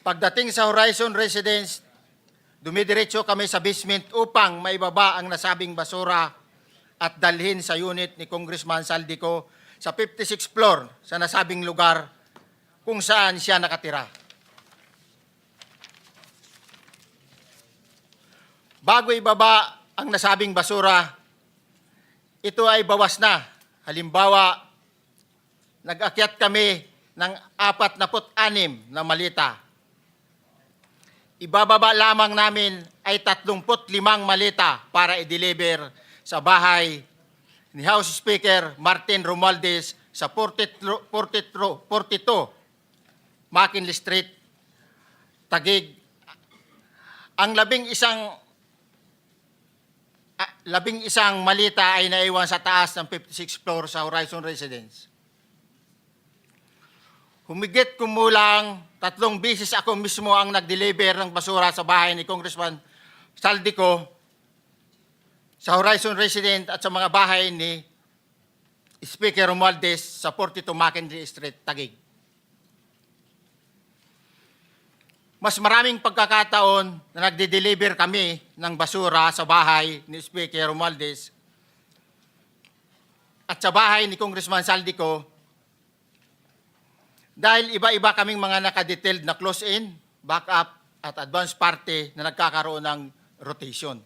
Pagdating sa Horizon Residence, dumidiretso kami sa basement upang maibaba ang nasabing basura at dalhin sa unit ni Congressman Saldico sa 56th floor sa nasabing lugar kung saan siya nakatira. Bago ibaba ang nasabing basura, ito ay bawas na. Halimbawa, nag-akyat kami ng 46 na malita. Ibababa lamang namin ay 35 malita para i-deliver sa bahay ni House Speaker Martin Romualdez sa 42 McKinley Street, Taguig. Ang labing isang malita ay naiwan sa taas ng 56th floor sa Horizon Residence. Humigit kumulang 3 bisis ako mismo ang nag-deliver ng basura sa bahay ni Congressman Saldico, sa Horizon Residence at sa mga bahay ni Speaker Romualdez sa 42 McKinley Street, Taguig. Mas maraming pagkakataon na nagde-deliver kami ng basura sa bahay ni Speaker Romualdez at sa bahay ni Congressman Saldico dahil iba-iba kaming mga nakadetailed na close-in, back-up at advance party na nagkakaroon ng rotation.